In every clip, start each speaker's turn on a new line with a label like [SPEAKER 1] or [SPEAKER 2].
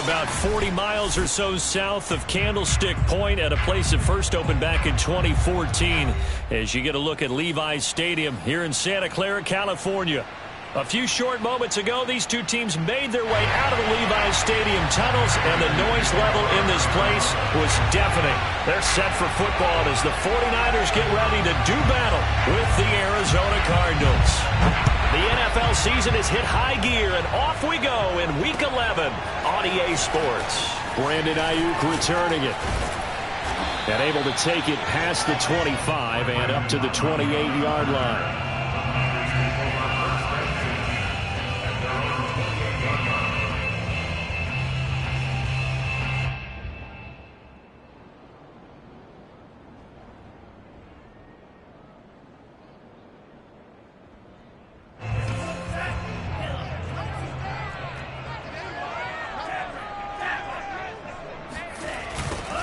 [SPEAKER 1] about 40 miles or so south of Candlestick Point at a place that first opened back in 2014 as you get a look at Levi's Stadium here in Santa Clara, California. A few short moments ago, these two teams made their way out of the Levi's Stadium tunnels, and the noise level in this place was deafening. They're set for football as the 49ers get ready to do battle with the Arizona Cardinals. The NFL season has hit high gear, and off we go in Week 11 on EA Sports.
[SPEAKER 2] Brandon Ayuk returning it. And able to take it past the 25 and up to the 28-yard line.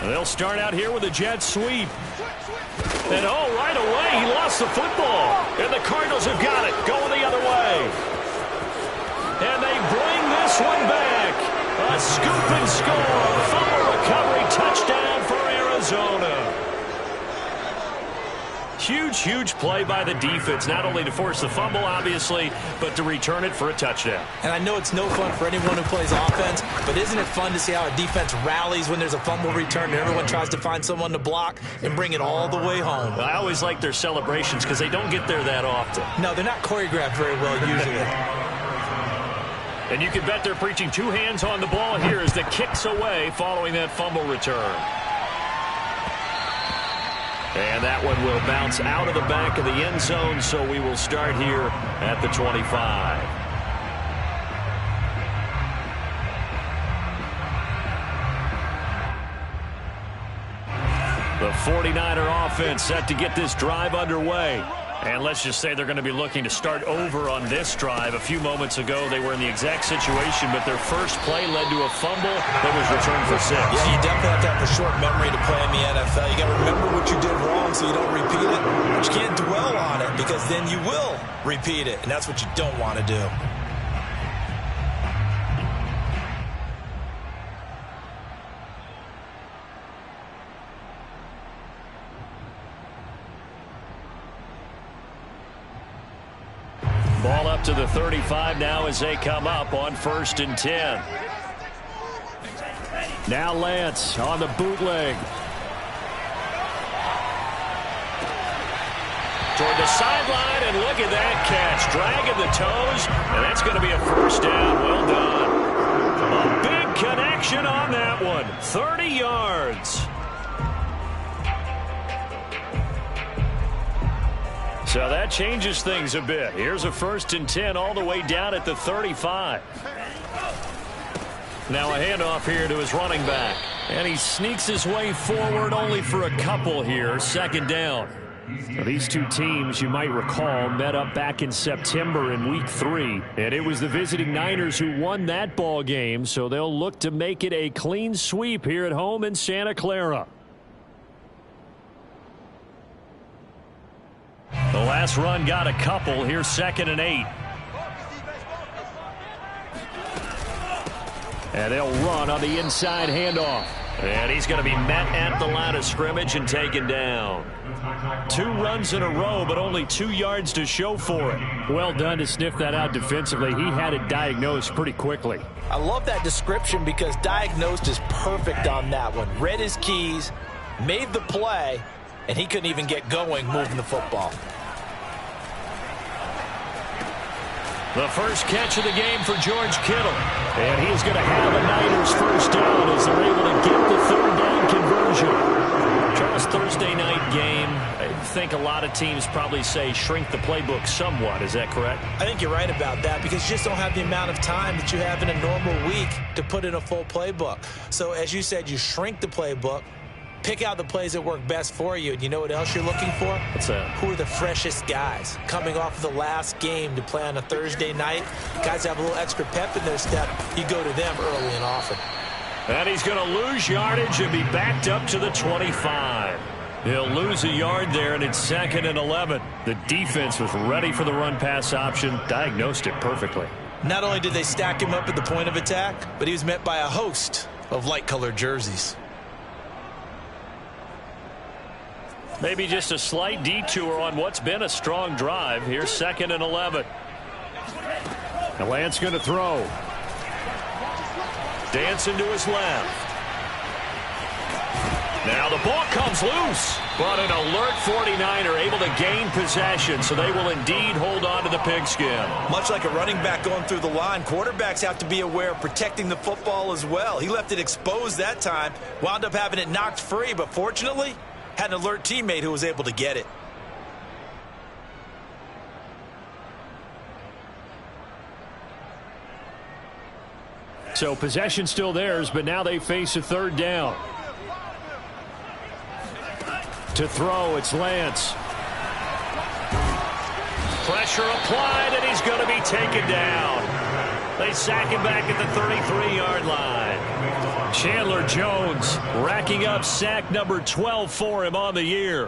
[SPEAKER 1] They'll start out here with a jet sweep. And right away, he lost the football. And the Cardinals have got it, going the other way. And they bring this one back. A scoop and score. Fumble recovery, touchdown for Arizona. Huge play by the defense, not only to force the fumble, obviously, but to return it for a touchdown.
[SPEAKER 3] And I know it's no fun for anyone who plays offense, but isn't it fun to see how a defense rallies when there's a fumble return and everyone tries to find someone to block and bring it all the way home?
[SPEAKER 1] I always like their celebrations because they don't get there that often.
[SPEAKER 3] No, they're not choreographed very well usually.
[SPEAKER 1] And you can bet they're preaching two hands on the ball here as the kick's away following that fumble return. And that one will bounce out of the back of the end zone, so we will start here at the 25. The 49er offense set to get this drive underway. And let's just say they're going to be looking to start over on this drive. A few moments ago, they were in the exact situation, but their first play led to a fumble that was returned for 6.
[SPEAKER 3] Yeah, you definitely have to have a short memory to play in the NFL. You got to remember what you did wrong so you don't repeat it. But you can't dwell on it because then you will repeat it, and that's what you don't want to do.
[SPEAKER 1] Ball up to the 35 now as they come up on 1st and 10.
[SPEAKER 2] Now Lance on the bootleg.
[SPEAKER 1] Toward the sideline, and look at that catch. Dragging the toes, and that's going to be a first down. Well done. A big connection on that one. 30 yards. So that changes things a bit. Here's a 1st and 10 all the way down at the 35. Now a handoff here to his running back. And he sneaks his way forward only for a couple here. 2nd down.
[SPEAKER 2] Now, these two teams, you might recall, met up back in September in Week 3. And it was the visiting Niners who won that ball game. So they'll look to make it a clean sweep here at home in Santa Clara.
[SPEAKER 1] The last run got a couple. Here's 2nd and 8.
[SPEAKER 2] And they'll run on the inside handoff.
[SPEAKER 1] And he's going to be met at the line of scrimmage and taken down. 2 runs in a row, but only 2 yards to show for it.
[SPEAKER 2] Well done to sniff that out defensively. He had it diagnosed pretty quickly.
[SPEAKER 3] I love that description because diagnosed is perfect on that one. Read his keys, made the play, and he couldn't even get going moving the football.
[SPEAKER 1] The first catch of the game for George Kittle. And he's going to have a Niners first down as they're able to get the 3rd down conversion. Charles, Thursday night game, I think a lot of teams probably say shrink the playbook somewhat. Is that correct?
[SPEAKER 3] I think you're right about that because you just don't have the amount of time that you have in a normal week to put in a full playbook. So as you said, you shrink the playbook. Pick out the plays that work best for you. And you know what else you're looking for?
[SPEAKER 1] What's that?
[SPEAKER 3] Who are the freshest guys? Coming off of the last game to play on a Thursday night. Guys have a little extra pep in their step. You go to them early and often.
[SPEAKER 1] And he's going to lose yardage and be backed up to the 25. He'll lose a yard there, and it's 2nd and 11. The defense was ready for the run-pass option, diagnosed it perfectly.
[SPEAKER 3] Not only did they stack him up at the point of attack, but he was met by a host of light-colored jerseys.
[SPEAKER 1] Maybe just a slight detour on what's been a strong drive. Here's 2nd and 11.
[SPEAKER 2] And Lance going to throw.
[SPEAKER 1] Dancing to his left. Now the ball comes loose, but an alert 49er able to gain possession, so they will indeed hold on to the pigskin.
[SPEAKER 3] Much like a running back going through the line, quarterbacks have to be aware of protecting the football as well. He left it exposed that time, wound up having it knocked free, but fortunately, had an alert teammate who was able to get it.
[SPEAKER 2] So possession still theirs, but now they face a 3rd down. To throw, it's Lance.
[SPEAKER 1] Pressure applied, and he's going to be taken down. They sack him back at the 33-yard line. Chandler Jones racking up sack number 12 for him on the year.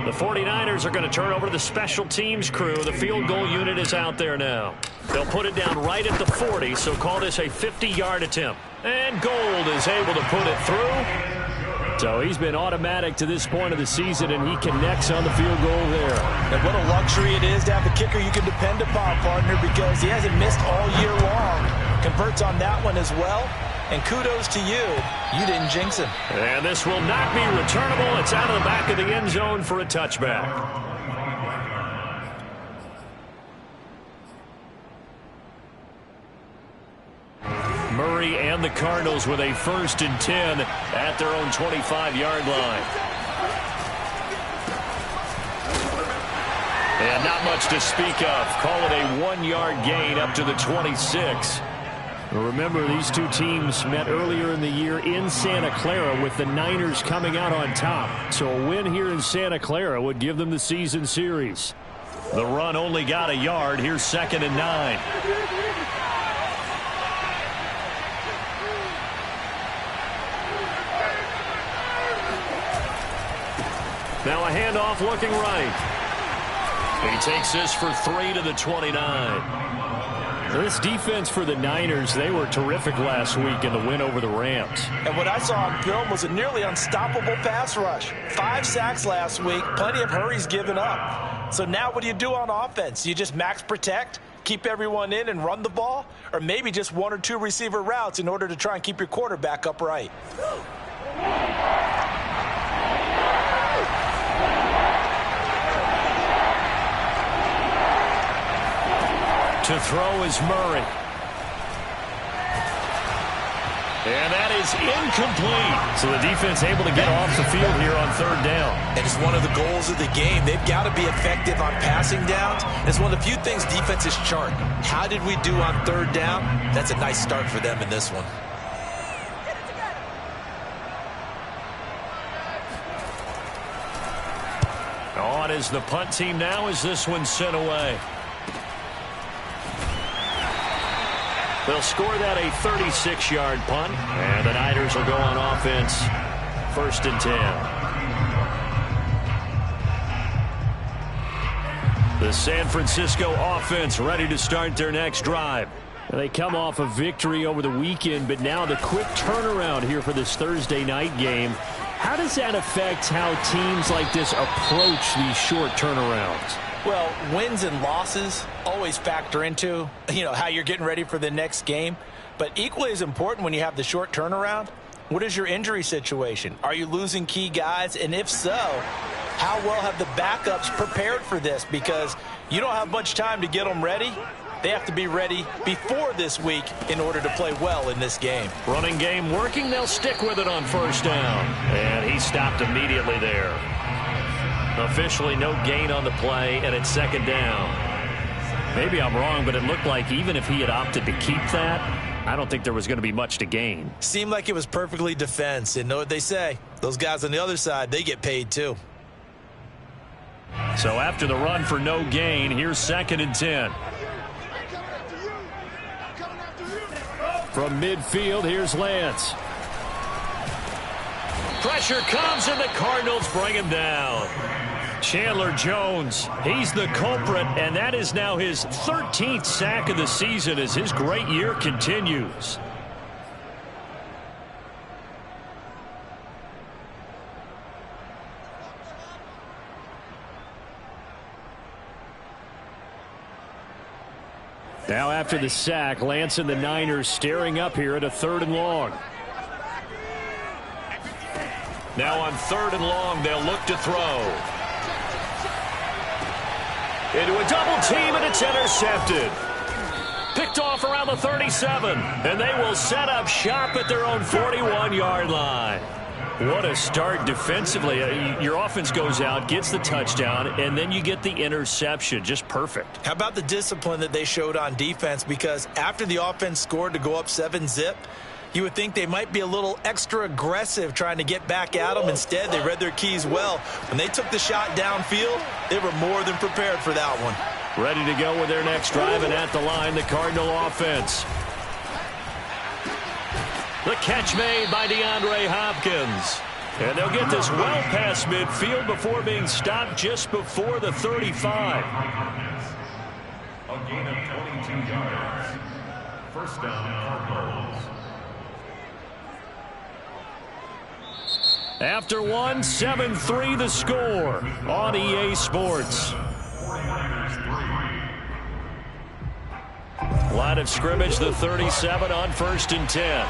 [SPEAKER 1] The 49ers are going to turn over to the special teams crew. The field goal unit is out there now. They'll put it down right at the 40, so call this a 50-yard attempt. And Gold is able to put it through.
[SPEAKER 2] So he's been automatic to this point of the season, and he connects on the field goal there.
[SPEAKER 3] And what a luxury it is to have a kicker you can depend upon, partner, because he hasn't missed all year long. Converts on that one as well. And kudos to you. You didn't jinx him.
[SPEAKER 1] And this will not be returnable. It's out of the back of the end zone for a touchback. Murray and the Cardinals with a 1st and 10 at their own 25-yard line. And not much to speak of. Call it a 1-yard gain up to the 26.
[SPEAKER 2] Remember, these two teams met earlier in the year in Santa Clara with the Niners coming out on top. So a win here in Santa Clara would give them the season series.
[SPEAKER 1] The run only got a yard. Here's 2nd and 9. Now a handoff looking right. He takes this for 3 to the 29.
[SPEAKER 2] This defense for the Niners, they were terrific last week in the win over the Rams.
[SPEAKER 3] And what I saw on film was a nearly unstoppable pass rush. 5 sacks last week, plenty of hurries given up. So now what do you do on offense? You just max protect, keep everyone in and run the ball, or maybe just 1 or 2 receiver routes in order to try and keep your quarterback upright.
[SPEAKER 1] To throw is Murray. And that is incomplete.
[SPEAKER 2] So the defense able to get off the field here on 3rd down.
[SPEAKER 3] And it's one of the goals of the game. They've got to be effective on passing downs. It's one of the few things defenses chart. How did we do on 3rd down? That's a nice start for them in this one.
[SPEAKER 1] On is the punt team now as this one's sent away. They'll score that a 36-yard punt, and the Niners will go on offense. 1st and 10. The San Francisco offense ready to start their next drive.
[SPEAKER 2] They come off a victory over the weekend, but now the quick turnaround here for this Thursday night game. How does that affect how teams like this approach these short turnarounds?
[SPEAKER 3] Well, wins and losses always factor into, how you're getting ready for the next game. But equally as important when you have the short turnaround, what is your injury situation? Are you losing key guys? And if so, how well have the backups prepared for this? Because you don't have much time to get them ready. They have to be ready before this week in order to play well in this game.
[SPEAKER 1] Running game working. They'll stick with it on 1st down. And he stopped immediately there. Officially no gain on the play, and it's 2nd down. Maybe I'm wrong, but it looked like even if he had opted to keep that, I don't think there was going to be much to gain.
[SPEAKER 3] Seemed like it was perfectly defense. And know what they say? Those guys on the other side, they get paid too.
[SPEAKER 1] So after the run for no gain, here's 2nd and 10.
[SPEAKER 2] From midfield, here's Lance.
[SPEAKER 1] Pressure comes, and the Cardinals bring him down. Chandler Jones, he's the culprit, and that is now his 13th sack of the season as his great year continues.
[SPEAKER 2] Now after the sack, Lance and the Niners staring up here at a 3rd and long.
[SPEAKER 1] Now on 3rd and long, they'll look to throw. Into a double team, and it's intercepted. Picked off around the 37, and they will set up shop at their own 41-yard line. What a start defensively. Your offense goes out, gets the touchdown, and then you get the interception. Just perfect.
[SPEAKER 3] How about the discipline that they showed on defense? Because after the offense scored to go up 7-zip, you would think they might be a little extra aggressive trying to get back at them. Instead, they read their keys well. When they took the shot downfield, they were more than prepared for that one.
[SPEAKER 1] Ready to go with their next drive, and at the line, the Cardinal offense. The catch made by DeAndre Hopkins. And they'll get this well past midfield before being stopped just before the 35.
[SPEAKER 4] A gain of 22 yards. First down, Cardinals.
[SPEAKER 1] After 1, 7-3 the score on EA Sports. Line of scrimmage, the 37 on 1st and 10.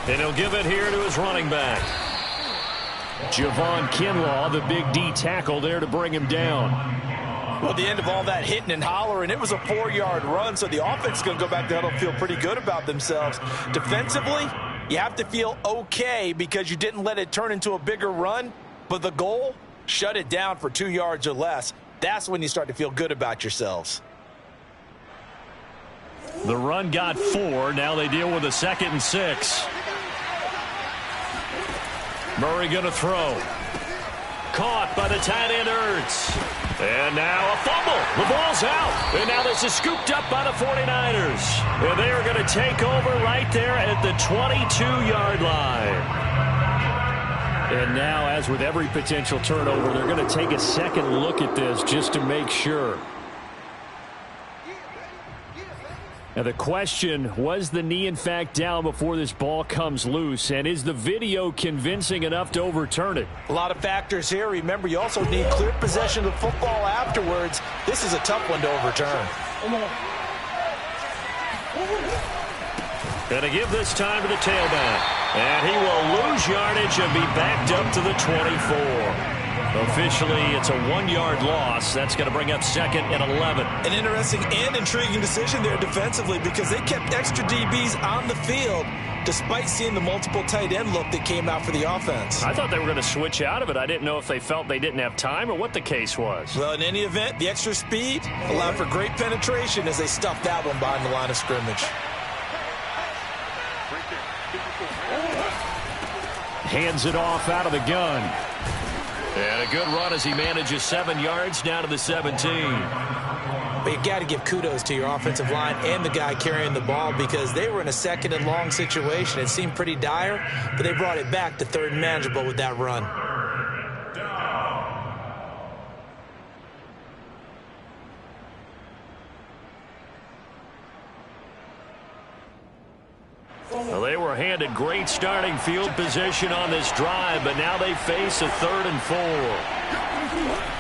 [SPEAKER 1] And he'll give it here to his running back.
[SPEAKER 2] Javon Kinlaw, the big D tackle there to bring him down.
[SPEAKER 3] Well, at the end of all that hitting and hollering, it was a 4-yard run, so the offense is going to go back there and feel pretty good about themselves. Defensively, you have to feel okay because you didn't let it turn into a bigger run, but the goal, shut it down for 2 yards or less. That's when you start to feel good about yourselves.
[SPEAKER 1] The run got 4. Now they deal with a 2nd and 6. Murray going to throw. Caught by the tight end Ertz. And now a fumble. The ball's out. And now this is scooped up by the 49ers. And they are going to take over right there at the 22-yard line. And now, as with every potential turnover, they're going to take a second look at this just to make sure. Now the question, was the knee in fact down before this ball comes loose? And is the video convincing enough to overturn it?
[SPEAKER 3] A lot of factors here. Remember, you also need clear possession of the football afterwards. This is a tough one to overturn.
[SPEAKER 1] Going to give this time to the tailback. And he will lose yardage and be backed up to the 24. Officially, it's a 1-yard loss. That's going to bring up 2nd and 11.
[SPEAKER 3] An interesting and intriguing decision there defensively because they kept extra DBs on the field despite seeing the multiple tight end look that came out for the offense.
[SPEAKER 1] I thought they were going to switch out of it. I didn't know if they felt they didn't have time or what the case was.
[SPEAKER 3] Well, in any event, the extra speed allowed for great penetration as they stuffed that one behind the line of scrimmage.
[SPEAKER 2] Hands it off out of the gun.
[SPEAKER 1] And a good run as he manages 7 yards down to the 17.
[SPEAKER 3] But you got to give kudos to your offensive line and the guy carrying the ball because they were in a 2nd and long situation. It seemed pretty dire, but they brought it back to 3rd and manageable with that run.
[SPEAKER 1] Well, they were handed great starting field position on this drive, but now they face a 3rd and 4.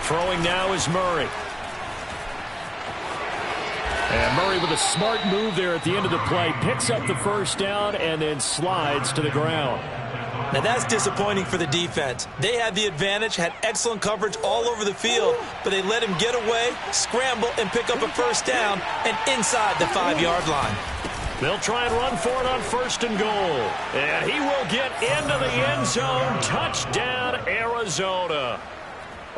[SPEAKER 1] Throwing now is Murray.
[SPEAKER 2] And Murray with a smart move there at the end of the play. Picks up the 1st down and then slides to the ground.
[SPEAKER 3] Now that's disappointing for the defense. They had the advantage, had excellent coverage all over the field, but they let him get away, scramble, and pick up a 1st down and inside the 5-yard line.
[SPEAKER 1] They'll try and run for it on 1st and goal. And he will get into the end zone. Touchdown, Arizona.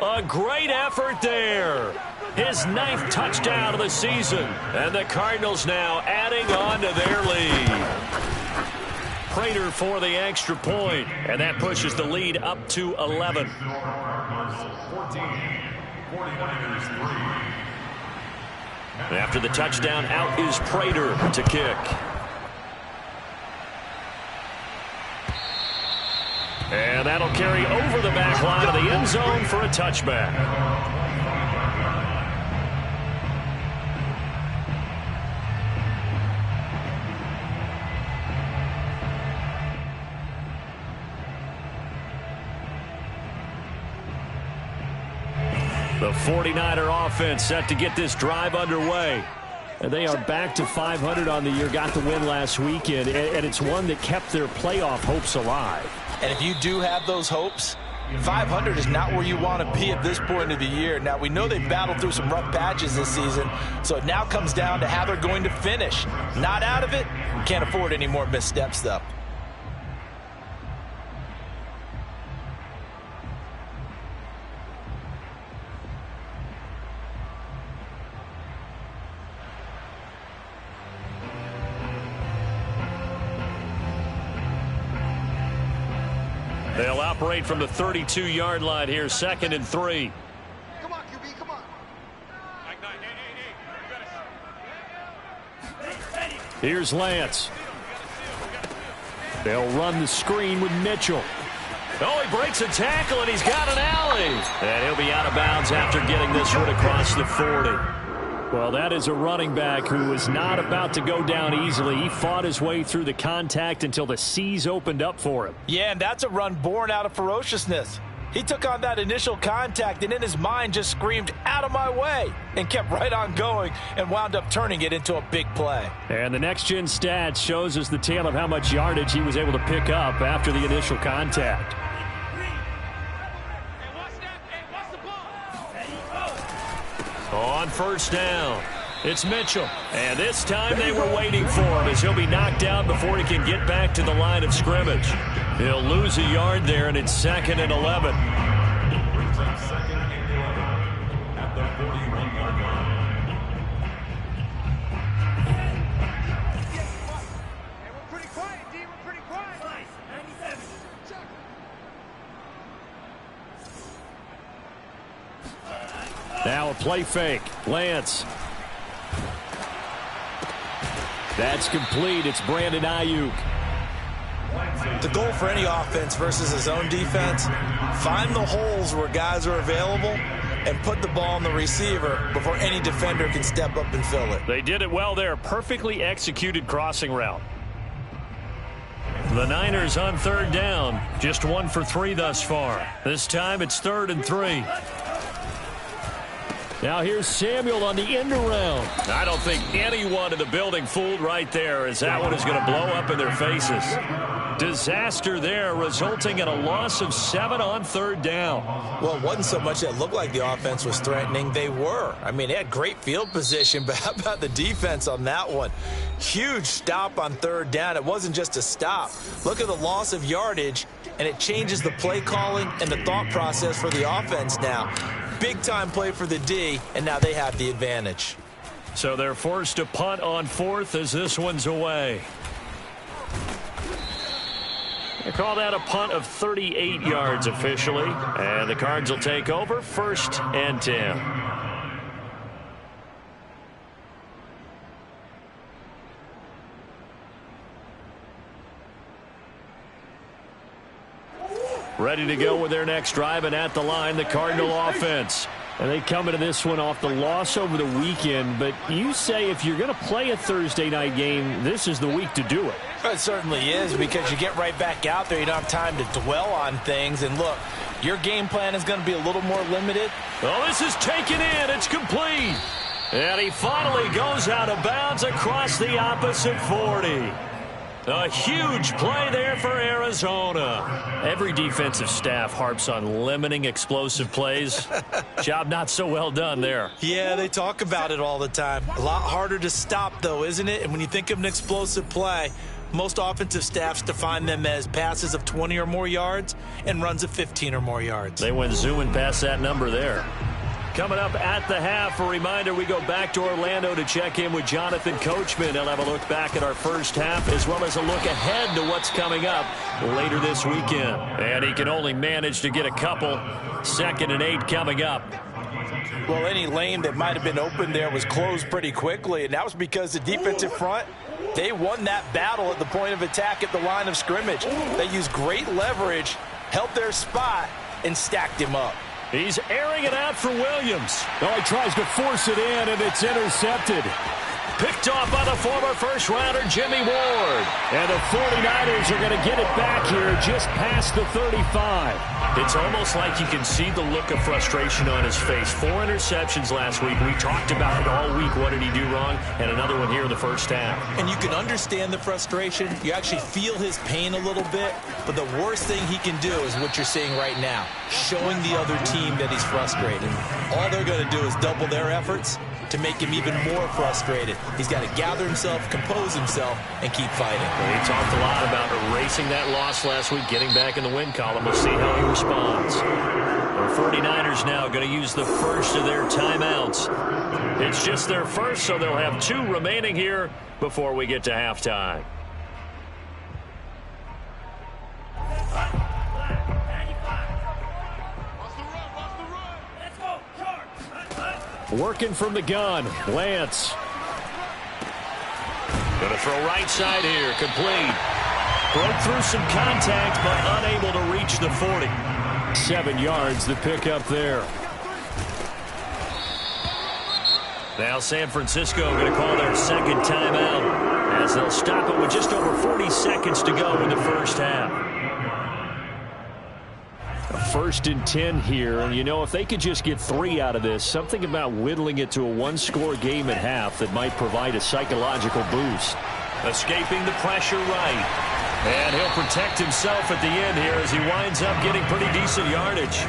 [SPEAKER 1] A great effort there. His 9th touchdown of the season. And the Cardinals now adding on to their lead. Prater for the extra point. And that pushes the lead up to 11.
[SPEAKER 4] 14, 49ers 3.
[SPEAKER 1] After the touchdown, out is Prater to kick.
[SPEAKER 2] And that'll carry over the back line of the end zone for a touchback. The 49er offense set to get this drive underway. And they are back to 500 on the year, got the win last weekend, and it's one that kept their playoff hopes alive.
[SPEAKER 3] And if you do have those hopes, 500 is not where you want to be at this point of the year. Now, we know they've battled through some rough patches this season, so it now comes down to how they're going to finish. Not out of it. Can't afford any more missteps, though.
[SPEAKER 1] They'll operate from the 32-yard line here, 2nd and 3.
[SPEAKER 5] Come on, QB, come on.
[SPEAKER 2] Here's Lance. They'll run the screen with Mitchell.
[SPEAKER 1] Oh, he breaks a tackle, and he's got an alley. And he'll be out of bounds after getting this one across the 40.
[SPEAKER 2] Well, that is a running back who was not about to go down easily. He fought his way through the contact until the seas opened up for him.
[SPEAKER 3] Yeah, and that's a run born out of ferociousness. He took on that initial contact and in his mind just screamed, "Out of my way," and kept right on going and wound up turning it into a big play.
[SPEAKER 2] And the next-gen stats shows us the tale of how much yardage he was able to pick up after the initial contact.
[SPEAKER 1] On first down, it's Mitchell. And this time they were waiting for him as he'll be knocked down before he can get back to the line of scrimmage. He'll lose a yard there, and it's 2nd and 11.
[SPEAKER 4] Brings up 2nd and 11 at the 41-yard line.
[SPEAKER 5] Hey, we're pretty quiet, D. We're pretty quiet. 97. Check.
[SPEAKER 2] Now a play fake. Lance. That's complete. It's Brandon Ayuk.
[SPEAKER 3] The goal for any offense versus his own defense, find the holes where guys are available and put the ball on the receiver before any defender can step up and fill it.
[SPEAKER 1] They did it well there. Perfectly executed crossing route. The Niners on 3rd down. Just 1 for 3 thus far. This time it's 3rd and 3.
[SPEAKER 2] Now here's Samuel on the end around.
[SPEAKER 1] I don't think anyone in the building fooled right there, as that one is going to blow up in their faces. Disaster there, resulting in a loss of 7 on 3rd down.
[SPEAKER 3] Well, it wasn't so much that it looked like the offense was threatening. They were. I mean, they had great field position, but how about the defense on that one? Huge stop on 3rd down. It wasn't just a stop. Look at the loss of yardage, and it changes the play calling and the thought process for the offense now. Big-time play for the D, and now they have the advantage.
[SPEAKER 1] So they're forced to punt on 4th as this one's away. They call that a punt of 38 yards officially. And the Cards will take over, 1st and 10. Ready to go with their next drive, and at the line, the Cardinal offense.
[SPEAKER 2] And they come into this one off the loss over the weekend. But you say if you're going to play a Thursday night game, this is the week to do it.
[SPEAKER 3] It certainly is, because you get right back out there. You don't have time to dwell on things. And look, your game plan is going to be a little more limited.
[SPEAKER 1] Oh, this is taken in. It's complete. And he finally goes out of bounds across the opposite 40. A huge play there for Arizona. Every defensive staff harps on limiting explosive plays. Job not so well done there.
[SPEAKER 3] Yeah, they talk about it all the time. A lot harder to stop, though, isn't it? And when you think of an explosive play, most offensive staffs define them as passes of 20 or more yards and runs of 15 or more yards.
[SPEAKER 1] They went zooming past that number there. Coming up at the half, a reminder, we go back to Orlando to check in with Jonathan Coachman. He'll have a look back at our first half, as well as a look ahead to what's coming up later this weekend. And he can only manage to get a couple. 2nd and 8 coming up.
[SPEAKER 3] Well, any lane that might have been open there was closed pretty quickly, and that was because the defensive front, they won that battle at the point of attack at the line of scrimmage. They used great leverage, held their spot, and stacked him up.
[SPEAKER 1] He's airing it out for Williams.
[SPEAKER 2] Oh, he tries to force it in, and it's intercepted.
[SPEAKER 1] Picked off by the former first-rounder Jimmy Ward.
[SPEAKER 2] And the 49ers are going to get it back here just past the 35.
[SPEAKER 1] It's almost like you can see the look of frustration on his face. 4 interceptions last week. We talked about it all week. What did he do wrong? And another one here in the first half.
[SPEAKER 3] And you can understand the frustration. You actually feel his pain a little bit. But the worst thing he can do is what you're seeing right now, showing the other team that he's frustrated. All they're going to do is double their efforts to make him even more frustrated. He's got to gather himself, compose himself, and keep fighting.
[SPEAKER 1] Well, he talked a lot about erasing that loss last week, getting back in the win column. We'll see how he responds. The 49ers now going to use the first of their timeouts. It's just their first, so they'll have 2 remaining here before we get to halftime.
[SPEAKER 2] Working from the gun, Lance.
[SPEAKER 1] Going to throw right side here, complete. Broke through some contact, but unable to reach the 40.
[SPEAKER 2] 7 yards the pickup there.
[SPEAKER 1] Now San Francisco going to call their second timeout as they'll stop it with just over 40 seconds to go in the first half.
[SPEAKER 2] First and 10 here, and you know, if they could just get 3 out of this, something about whittling it to a 1-score game at half that might provide a psychological boost.
[SPEAKER 1] Escaping the pressure right. And he'll protect himself at the end here as he winds up getting pretty decent yardage.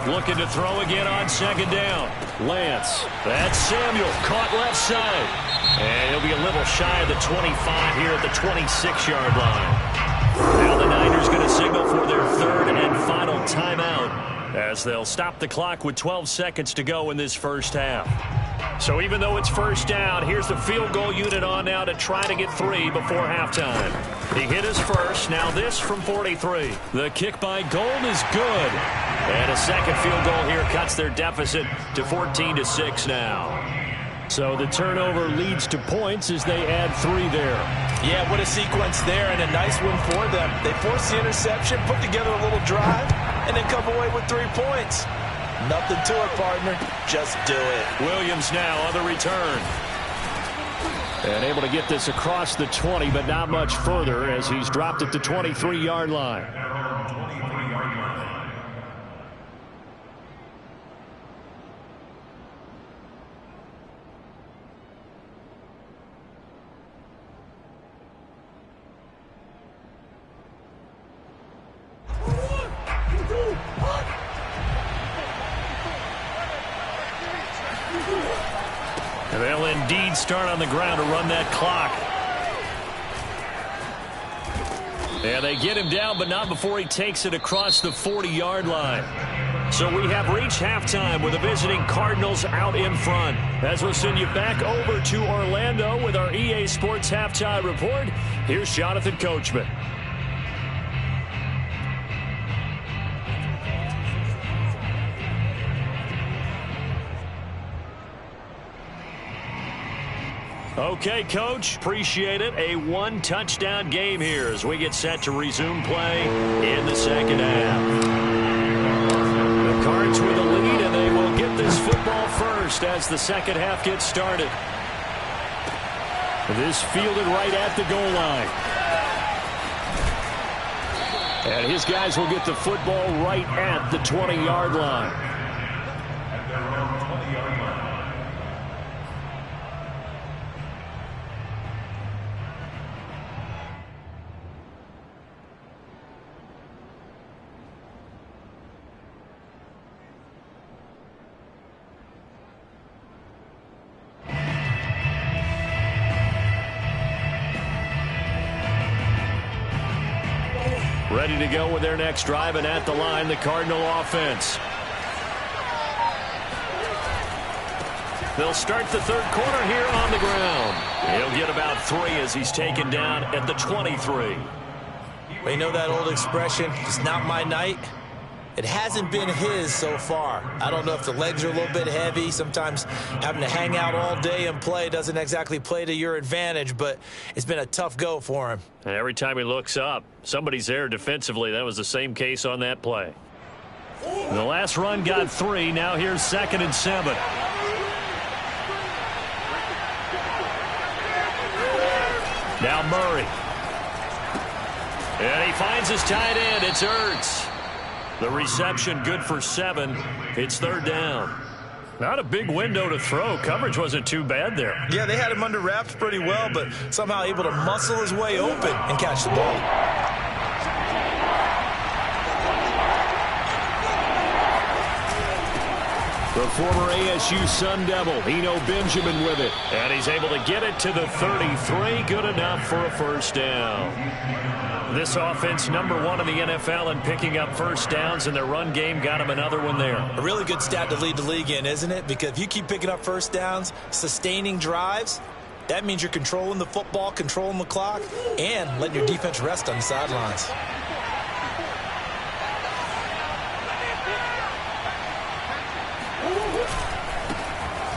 [SPEAKER 1] Looking to throw again on second down.
[SPEAKER 2] Lance.
[SPEAKER 1] That's Samuel, caught left side. And he'll be a little shy of the 25 here at the 26-yard line. Now the Niners going to signal for their third and final timeout as they'll stop the clock with 12 seconds to go in this first half. So even though it's first down, here's the field goal unit on now to try to get 3 before halftime. He hit his first, now this from 43. The kick by Gold is good. And a second field goal here cuts their deficit to 14-6 now. So the turnover leads to points as they add 3 there.
[SPEAKER 3] Yeah, what a sequence there, and a nice one for them. They forced the interception, put together a little drive, and then come away with 3 points. Nothing to it, partner. Just do it.
[SPEAKER 1] Williams now on the return.
[SPEAKER 2] And able to get this across the 20, but not much further as he's dropped it to 23-yard line.
[SPEAKER 1] And they'll indeed start on the ground to run that clock. And they get him down, but not before he takes it across the 40-yard line. So we have reached halftime with the visiting Cardinals out in front. As we'll send you back over to Orlando with our EA Sports Halftime Report, here's Jonathan Coachman. Okay, Coach, appreciate it. A 1-touchdown game here as we get set to resume play in the second half. The Cards with a lead, and they will get this football first as the second half gets started.
[SPEAKER 2] This fielded right at the goal line. And his guys will get the football right at the 20-yard line.
[SPEAKER 1] Ready to go with their next drive, and at the line, the Cardinal offense. They'll start the third quarter here on the ground. He'll get about 3 as he's taken down at the 23.
[SPEAKER 3] Well, you know that old expression, it's not my night. It hasn't been his so far. I don't know if the legs are a little bit heavy. Sometimes having to hang out all day and play doesn't exactly play to your advantage, but it's been a tough go for him.
[SPEAKER 1] And every time he looks up, somebody's there defensively. That was the same case on that play. The last run got 3. Now here's 2nd and 7. Now Murray. And he finds his tight end. It's Ertz. The reception good for 7. It's 3rd down. Not a big window to throw. Coverage wasn't too bad there.
[SPEAKER 3] Yeah, they had him under wraps pretty well, but somehow able to muscle his way open and catch the ball.
[SPEAKER 2] The former ASU Sun Devil, Eno Benjamin with it.
[SPEAKER 1] And he's able to get it to the 33. Good enough for a first down. This offense #1 in the NFL in picking up first downs, and their run game got him another one there.
[SPEAKER 3] A really good stat to lead the league in, isn't it? Because if you keep picking up first downs, sustaining drives, that means you're controlling the football, controlling the clock, and letting your defense rest on the sidelines.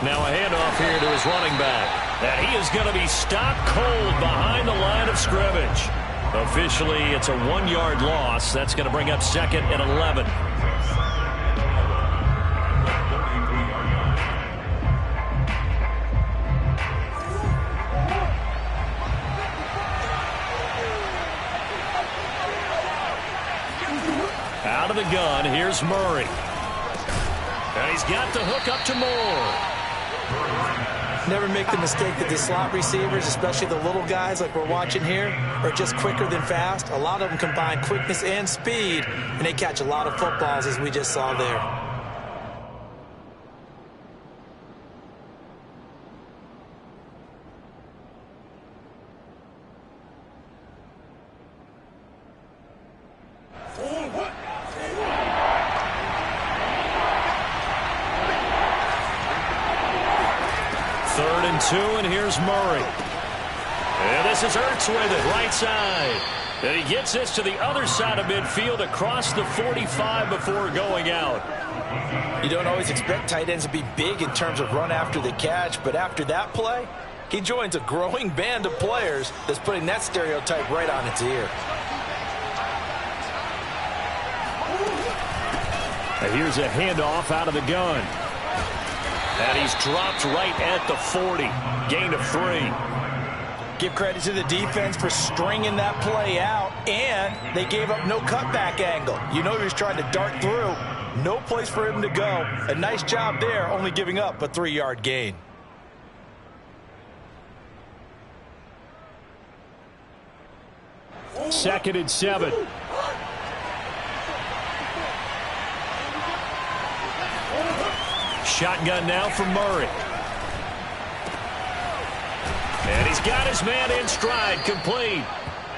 [SPEAKER 1] Now a handoff here to his running back. And he is going to be stopped cold behind the line of scrimmage. Officially, it's a 1-yard loss. That's going to bring up 2nd and 11. Out of the gun, here's Murray. And he's got the hook up to Moore.
[SPEAKER 3] Never make the mistake that the slot receivers, especially the little guys like we're watching here, are just quicker than fast. A lot of them combine quickness and speed, and they catch a lot of footballs, as we just saw there.
[SPEAKER 1] And here's Murray. And this is Ertz with it, right side. And he gets this to the other side of midfield across the 45 before going out.
[SPEAKER 3] You don't always expect tight ends to be big in terms of run after the catch, but after that play, he joins a growing band of players that's putting that stereotype right on its ear.
[SPEAKER 2] And here's a handoff out of the gun.
[SPEAKER 1] And he's dropped right at the 40. Gain of 3.
[SPEAKER 3] Give credit to the defense for stringing that play out, and they gave up no cutback angle. You know he was trying to dart through. No place for him to go. A nice job there, only giving up a 3-yard gain.
[SPEAKER 2] Second and 7.
[SPEAKER 1] Shotgun now for Murray. And he's got his man in stride, complete.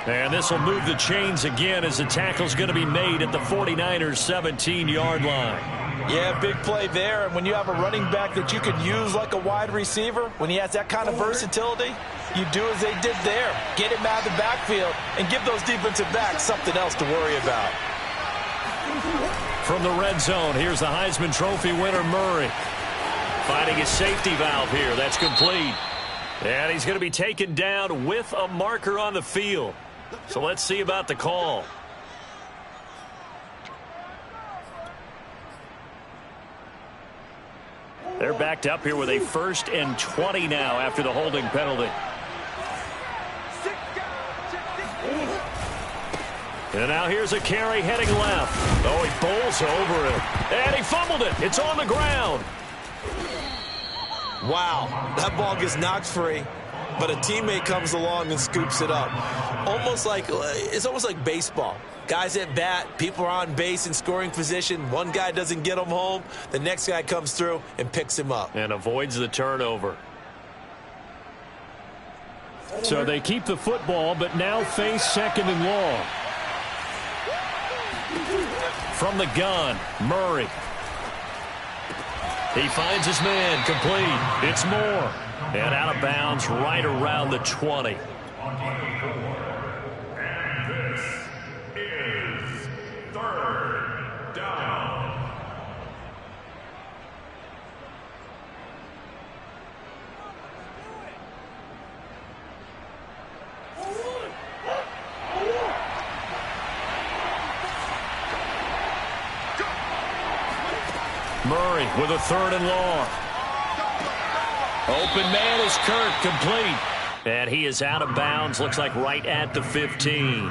[SPEAKER 1] And this will move the chains again as the tackle's going to be made at the 49ers' 17-yard line.
[SPEAKER 3] Yeah, big play there. And when you have a running back that you can use like a wide receiver, when he has that kind of versatility, you do as they did there. Get him out of the backfield and give those defensive backs something else to worry about.
[SPEAKER 1] From the red zone, here's the Heisman Trophy winner, Murray. Finding his safety valve here. That's complete. And he's going to be taken down with a marker on the field. So let's see about the call. They're backed up here with a 1st and 20 now after the holding penalty. And now here's a carry heading left. Oh, he bowls over it. And he fumbled it. It's on the ground.
[SPEAKER 3] Wow, that ball gets knocked free, but a teammate comes along and scoops it up. It's almost like baseball. Guys at bat, people are on base in scoring position. One guy doesn't get him home. The next guy comes through and picks him up.
[SPEAKER 1] And avoids the turnover.
[SPEAKER 2] So they keep the football, but now face 2nd and long.
[SPEAKER 1] From the gun, Murray. He finds his man, complete. It's Moore. And out of bounds right around the 20.
[SPEAKER 4] And this is 3rd down.
[SPEAKER 1] Murray with a 3rd and long. Open man is Kirk, complete. And he is out of bounds, looks like right at the 15.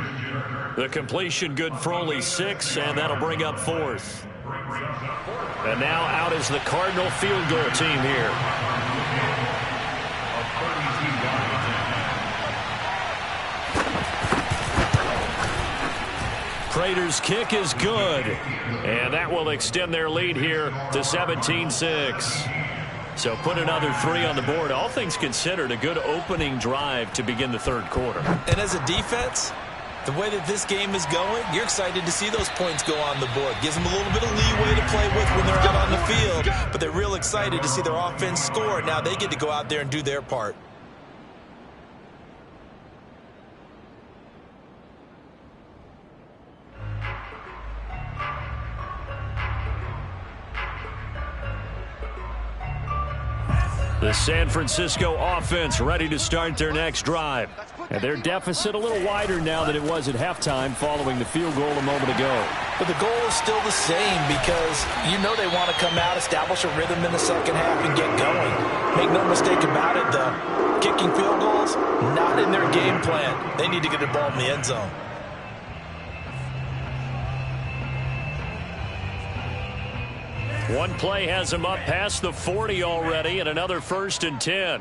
[SPEAKER 1] The completion good for only 6, and that'll bring up 4th. And now out is the Cardinal field goal team here. Prater's kick is good. And that will extend their lead here to 17-6. So put another 3 on the board. All things considered, a good opening drive to begin the 3rd quarter.
[SPEAKER 3] And as a defense, the way that this game is going, you're excited to see those points go on the board. Gives them a little bit of leeway to play with when they're out on the field, but they're real excited to see their offense score. Now they get to go out there and do their part.
[SPEAKER 1] The San Francisco offense ready to start their next drive.
[SPEAKER 2] And their deficit a little wider now than it was at halftime following the field goal a moment ago.
[SPEAKER 3] But the goal is still the same because you know they want to come out, establish a rhythm in the second half, and get going. Make no mistake about it, though. Kicking field goals, not in their game plan. They need to get the ball in the end zone.
[SPEAKER 1] One play has him up past the 40 already, and another 1st and 10.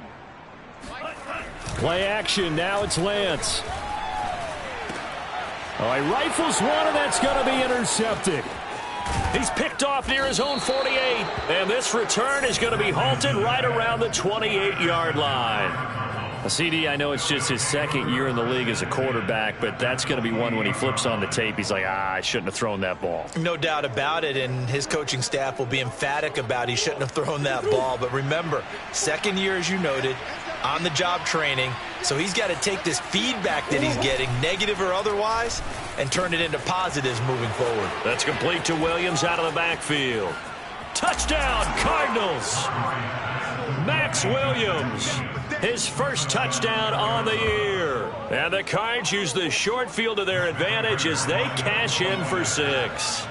[SPEAKER 2] Play action. Now it's Lance. Oh, he rifles one, and that's going to be intercepted.
[SPEAKER 1] He's picked off near his own 48, and this return is going to be halted right around the 28-yard line.
[SPEAKER 2] CD, I know it's just his 2nd year in the league as a quarterback, but that's going to be one when he flips on the tape, he's like, I shouldn't have thrown that ball.
[SPEAKER 3] No doubt about it, and his coaching staff will be emphatic about he shouldn't have thrown that ball. But remember, 2nd year, as you noted, on-the-job training, so he's got to take this feedback that he's getting, negative or otherwise, and turn it into positives moving forward.
[SPEAKER 1] That's complete to Williams out of the backfield. Touchdown, Cardinals! Max Williams, his first touchdown on the year. And the Cards use the short field to their advantage as they cash in for 6.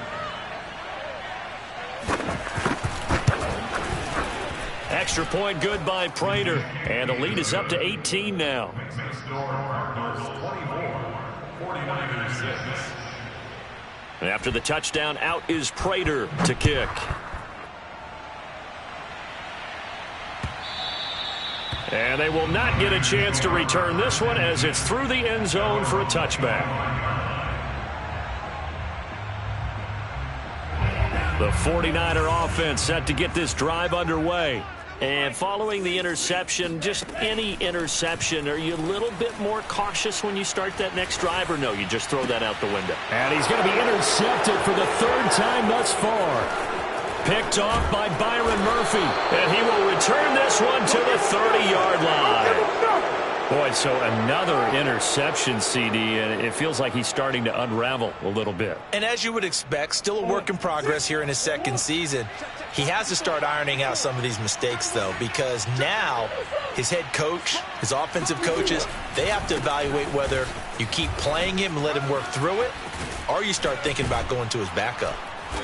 [SPEAKER 1] Extra point good by Prater. And the lead is up to 18 now. And after the touchdown, out is Prater to kick. And they will not get a chance to return this one as it's through the end zone for a touchback. The 49er offense set to get this drive underway. And following the interception, just any interception, are you a little bit more cautious when you start that next drive, or no, you just throw that out the window?
[SPEAKER 2] And he's going to be intercepted for the 3rd time thus far.
[SPEAKER 1] Picked off by Byron Murphy, and he will return this one to the 30-yard line.
[SPEAKER 2] Boy, so another interception, CD, and it feels like he's starting to unravel a little bit.
[SPEAKER 3] And as you would expect, still a work in progress here in his 2nd season. He has to start ironing out some of these mistakes, though, because now his head coach, his offensive coaches, they have to evaluate whether you keep playing him and let him work through it, or you start thinking about going to his backup.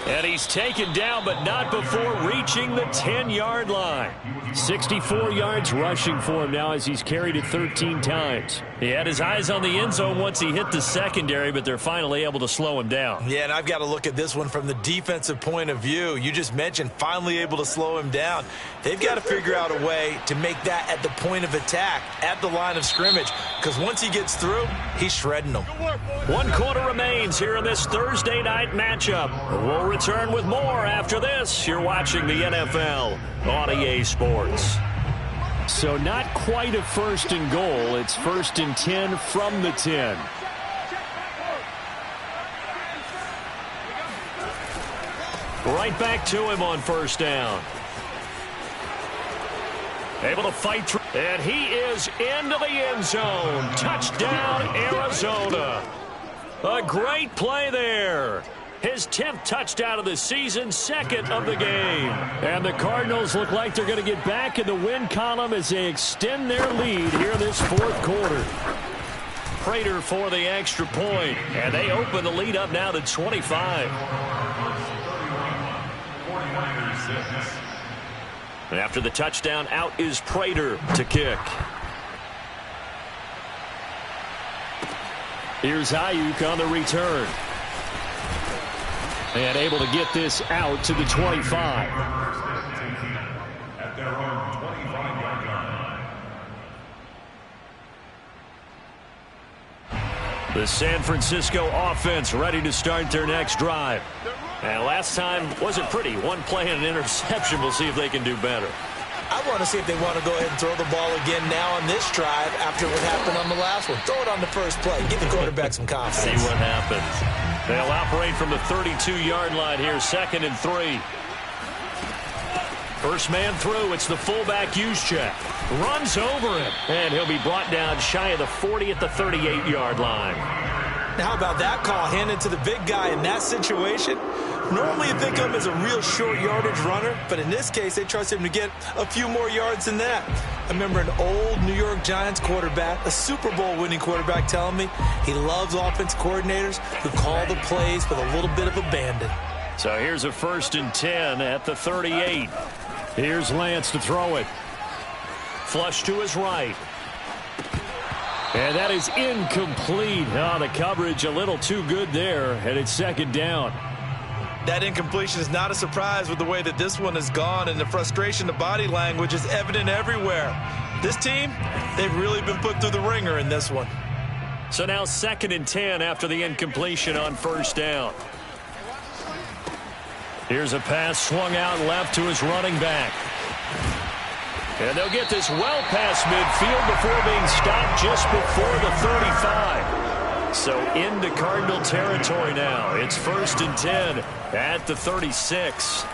[SPEAKER 1] And he's taken down, but not before reaching the 10-yard line.
[SPEAKER 2] 64 yards rushing for him now as he's carried it 13 times.
[SPEAKER 1] He had his eyes on the end zone once he hit the secondary, but they're finally able to slow him down.
[SPEAKER 3] Yeah, and I've got to look at this one from the defensive point of view. You just mentioned finally able to slow him down. They've got to figure out a way to make that at the point of attack, at the line of scrimmage, because once he gets through, he's shredding them.
[SPEAKER 1] 1 quarter remains here in this Thursday night matchup. We'll return with more after this. You're watching the NFL on EA Sports.
[SPEAKER 2] So not quite a 1st and goal. It's 1st and 10 from the 10.
[SPEAKER 1] Right back to him on 1st down. Able to fight through. And he is into the end zone. Touchdown, Arizona. A great play there. His 10th touchdown of the season, 2nd of the game.
[SPEAKER 2] And the Cardinals look like they're going to get back in the win column as they extend their lead here in this 4th quarter.
[SPEAKER 1] Prater for the extra point, and they open the lead up now to 25. And after the touchdown, out is Prater to kick.
[SPEAKER 2] Here's Ayuk on the return. And able to get this out to the 25.
[SPEAKER 4] At their own 25-yard line.
[SPEAKER 1] The San Francisco offense ready to start their next drive. And last time wasn't pretty. One play and an interception. We'll see if they can do better.
[SPEAKER 3] I want to see if they want to go ahead and throw the ball again now on this drive after what happened on the last one. Throw it on the first play. Give the quarterback some confidence.
[SPEAKER 1] See what happens. They'll operate from the 32-yard line here, 2nd and 3. First man through. It's the fullback Juszczyk. Runs over him. And he'll be brought down shy of the 40 at the 38-yard line.
[SPEAKER 3] Now, how about that call handed to the big guy in that situation? Normally you think of him as a real short yardage runner, but in this case they trust him to get a few more yards than that. I remember an old New York Giants quarterback, a Super Bowl winning quarterback, telling me he loves offense coordinators who call the plays with a little bit of abandon.
[SPEAKER 1] So here's a 1st and 10 at the 38.
[SPEAKER 2] Here's Lance to throw it.
[SPEAKER 1] Flush to his right.
[SPEAKER 2] And that is incomplete. Oh, the coverage a little too good there, and it's 2nd down.
[SPEAKER 3] That incompletion is not a surprise with the way that this one has gone, and the frustration, the body language is evident everywhere. This team, they've really been put through the ringer in this one.
[SPEAKER 1] So now 2nd and 10 after the incompletion on 1st down. Here's a pass swung out left to his running back. And they'll get this well past midfield before being stopped just before the 35. So into Cardinal territory now. It's 1st and 10 at the 36.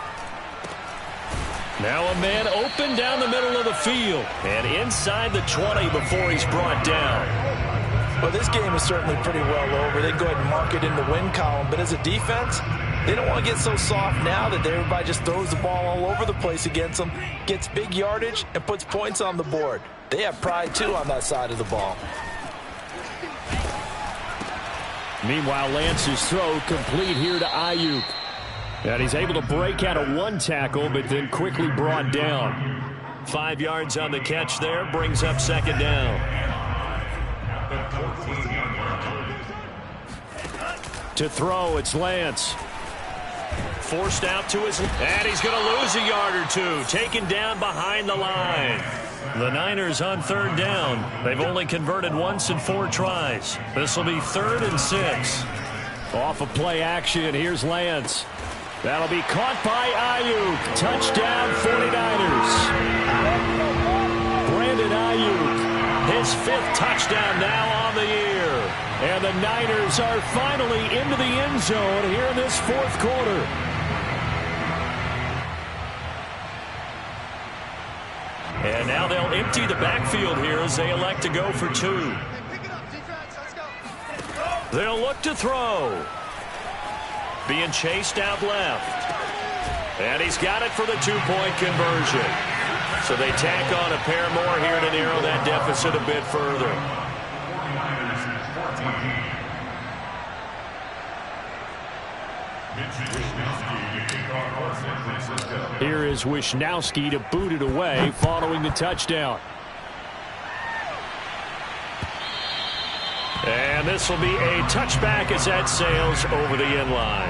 [SPEAKER 1] Now a man open down the middle of the field and inside the 20 before he's brought down.
[SPEAKER 3] Well, this game is certainly pretty well over. They can go ahead and mark it in the win column. But as a defense, they don't want to get so soft now that everybody just throws the ball all over the place against them, gets big yardage, and puts points on the board. They have pride, too, on that side of the ball.
[SPEAKER 2] Meanwhile, Lance's throw complete here to Ayuk. And he's able to break out of one tackle, but then quickly brought down.
[SPEAKER 1] 5 yards on the catch there, brings up 2nd down.
[SPEAKER 2] To throw, it's Lance.
[SPEAKER 1] Forced out to his, and he's going to lose a yard or two. Taken down behind the line. The Niners on 3rd down. They've only converted once in 4 tries. This will be 3rd and 6.
[SPEAKER 2] Off of play action, here's Lance. That'll be caught by Ayuk. Touchdown 49ers. Brandon Ayuk,
[SPEAKER 1] his 5th touchdown now on the year.
[SPEAKER 2] And the Niners are finally into the end zone here in this 4th quarter.
[SPEAKER 1] And now they'll empty the backfield here as they elect to go for 2. They'll look to throw. Being chased out left. And he's got it for the 2-point conversion. So they tack on a pair more here to narrow that deficit a bit further.
[SPEAKER 2] Here is Wisnowski to boot it away following the touchdown.
[SPEAKER 1] And this will be a touchback as that sails over the end line.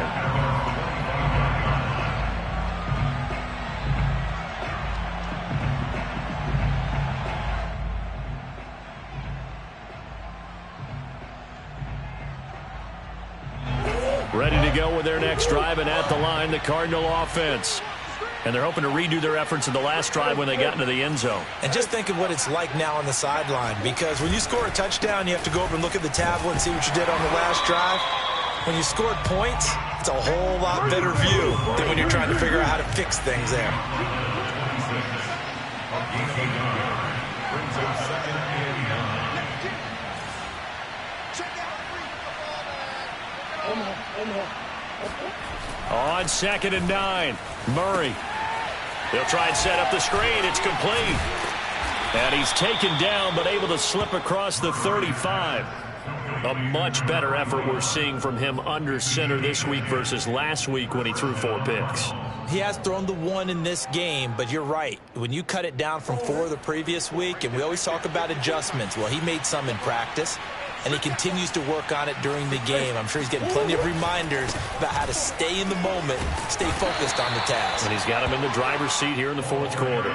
[SPEAKER 1] Ready to go with their next drive, and at the line, the Cardinal offense. And they're hoping to redo their efforts in the last drive when they got into the end zone.
[SPEAKER 3] And just think of what it's like now on the sideline, because when you score a touchdown, you have to go over and look at the tablet and see what you did on the last drive. When you scored points, it's a whole lot better view than when you're trying to figure out how to fix things there.
[SPEAKER 1] On 2nd and 9, Murray. They'll try and set up the screen. It's complete. And he's taken down, but able to slip across the 35.
[SPEAKER 2] A much better effort we're seeing from him under center this week versus last week when he threw 4 picks.
[SPEAKER 3] He has thrown the 1 in this game, but you're right. When you cut it down from 4 the previous week, and we always talk about adjustments, well, he made some in practice, and he continues to work on it during the game. I'm sure he's getting plenty of reminders about how to stay in the moment, stay focused on the task.
[SPEAKER 2] And he's got him in the driver's seat here in the 4th quarter.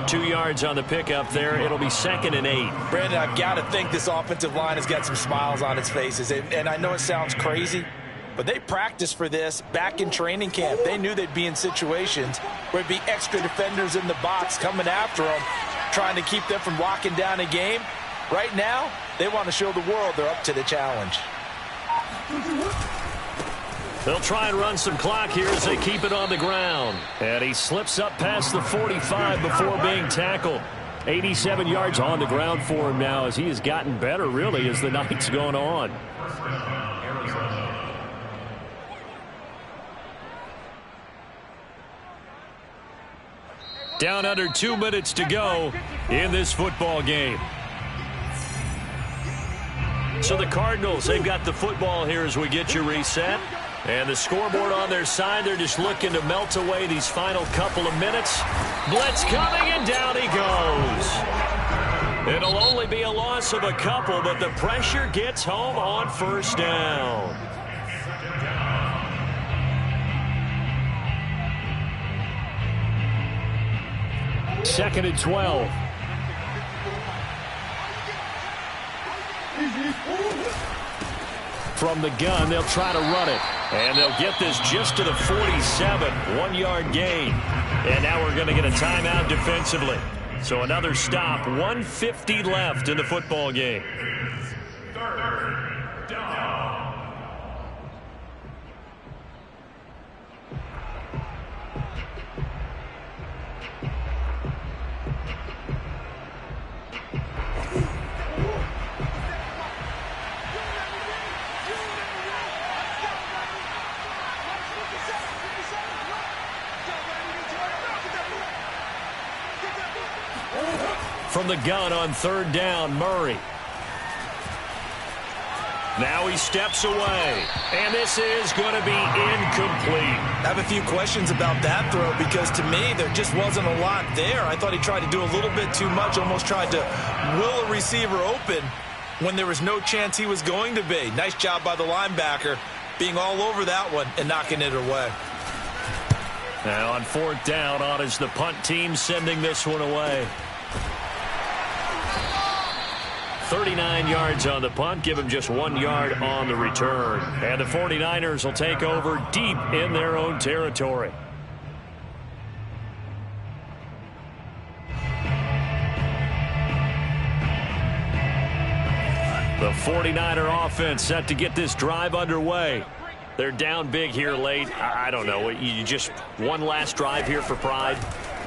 [SPEAKER 2] 2 yards on the pickup there. It'll be 2nd and 8.
[SPEAKER 3] Brandon, I've got to think this offensive line has got some smiles on its faces. And I know it sounds crazy, but they practiced for this back in training camp. They knew they'd be in situations where it'd be extra defenders in the box coming after them, trying to keep them from locking down a game. Right now, they want to show the world they're up to the challenge.
[SPEAKER 2] They'll try and run some clock here as they keep it on the ground. And he slips up past the 45 before being tackled. 87 yards on the ground for him now as he has gotten better, really, as the night's gone on. Down under 2 minutes to go in this football game. So the Cardinals, they've got the football here as we get you reset. And the scoreboard on their side, they're just looking to melt away these final couple of minutes. Blitz coming, and down he goes. It'll only be a loss of a couple, but the pressure gets home on 1st down. Second and 12. From the gun, they'll try to run it. And they'll get this just to the 47. 1-yard gain. And now we're going to get a timeout defensively. So another stop. 1:50 left in the football game.
[SPEAKER 4] Third down.
[SPEAKER 2] From the gun on 3rd down, Murray. Now he steps away, and this is going to be incomplete.
[SPEAKER 3] I have a few questions about that throw because to me there just wasn't a lot there. I thought he tried to do a little bit too much, almost tried to will a receiver open when there was no chance he was going to be. Nice job by the linebacker being all over that one and knocking it away.
[SPEAKER 2] Now on 4th down, on is the punt team sending this one away. 39 yards on the punt, give him just 1 yard on the return. And the 49ers will take over deep in their own territory. The 49er offense set to get this drive underway. They're down big here late. I don't know. You just one last drive here for pride.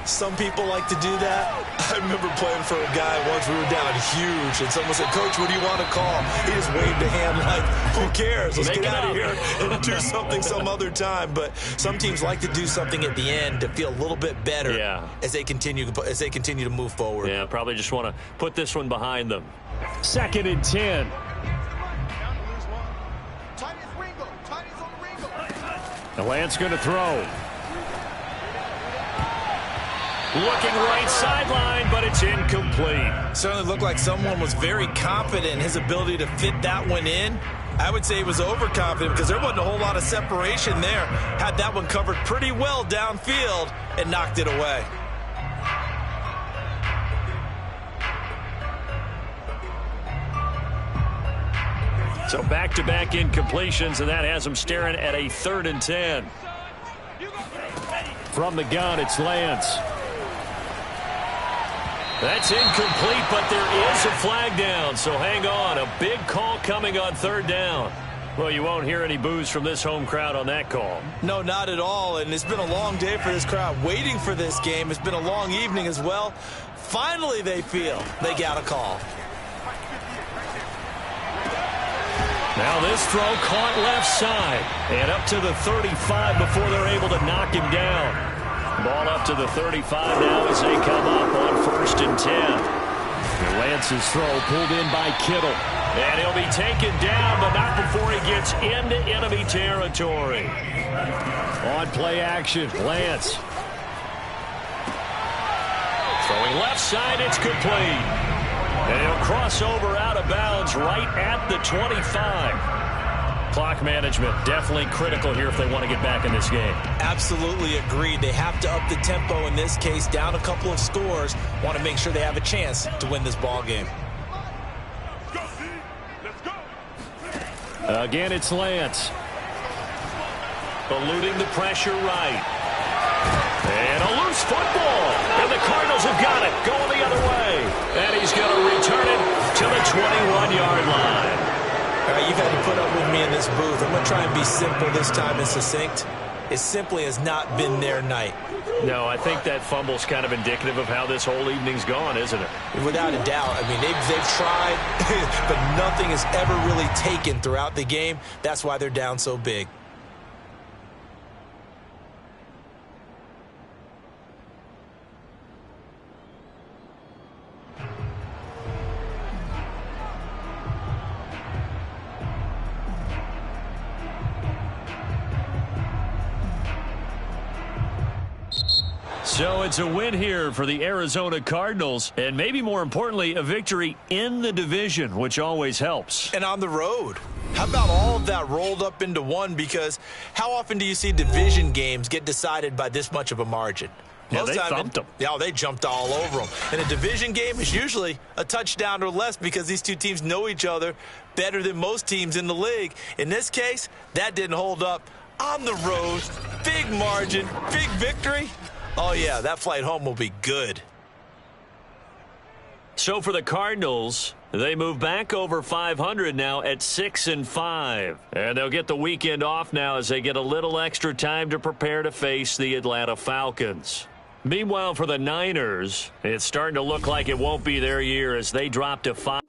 [SPEAKER 3] Some people like to do that. I remember playing for a guy once. We were down huge, and someone said, "Coach, what do you want to call?" He just waved a hand like, "Who cares? Let's get out of here and do something some other time." But some teams like to do something at the end to feel a little bit better as they continue to move forward.
[SPEAKER 2] Yeah, probably just want to put this one behind them. 2nd and 10. The Lance going to throw. Looking right sideline, but it's incomplete.
[SPEAKER 3] Certainly looked like someone was very confident in his ability to fit that one in. I would say he was overconfident because there wasn't a whole lot of separation there. Had that one covered pretty well downfield and knocked it away.
[SPEAKER 2] So back-to-back incompletions, and that has him staring at a 3rd and 10. From the gun, it's Lance. That's incomplete, but there is a flag down, so hang on. A big call coming on 3rd down. Well, you won't hear any boos from this home crowd on that call.
[SPEAKER 3] No, not at all, and it's been a long day for this crowd waiting for this game. It's been a long evening as well. Finally, they feel they got a call.
[SPEAKER 2] Now this throw caught left side and up to the 35 before they're able to knock him down. Ball up to the 35 now as they come up on 1st and 10. Lance's throw pulled in by Kittle. And he'll be taken down, but not before he gets into enemy territory. On play action, Lance. Throwing left side, it's complete. And he'll cross over out of bounds right at the 25. Clock management definitely critical here if they want to get back in this game.
[SPEAKER 3] Absolutely agreed. They have to up the tempo in this case, down a couple of scores. Want to make sure they have a chance to win this ball game.
[SPEAKER 2] Again, it's Lance. Eluding the pressure right. And a loose football. And the Cardinals have got it. Going the other way. And he's going to return it to the 21-yard line.
[SPEAKER 3] All right, you've had to put up with me in this booth. I'm going to try and be simple this time and succinct. It simply has not been their night.
[SPEAKER 2] No, I think that fumble's kind of indicative of how this whole evening's gone, isn't it?
[SPEAKER 3] Without a doubt. I mean, they've tried, but nothing has ever really taken throughout the game. That's why they're down so big.
[SPEAKER 1] So it's a win here for the Arizona Cardinals, and maybe more importantly, a victory in the division, which always helps.
[SPEAKER 3] And on the road. How about all of that rolled up into one? Because how often do you see division games get decided by this much of a margin?
[SPEAKER 1] Yeah, they thumped them.
[SPEAKER 3] Yeah, they jumped all over them. And a division game is usually a touchdown or less because these two teams know each other better than most teams in the league. In this case, that didn't hold up. On the road, big margin, big victory. Oh, yeah, that flight home will be good.
[SPEAKER 2] So for the Cardinals, they move back over 500 now at 6-5. And they'll get the weekend off now as they get a little extra time to prepare to face the Atlanta Falcons. Meanwhile, for the Niners, it's starting to look like it won't be their year as they drop to 5.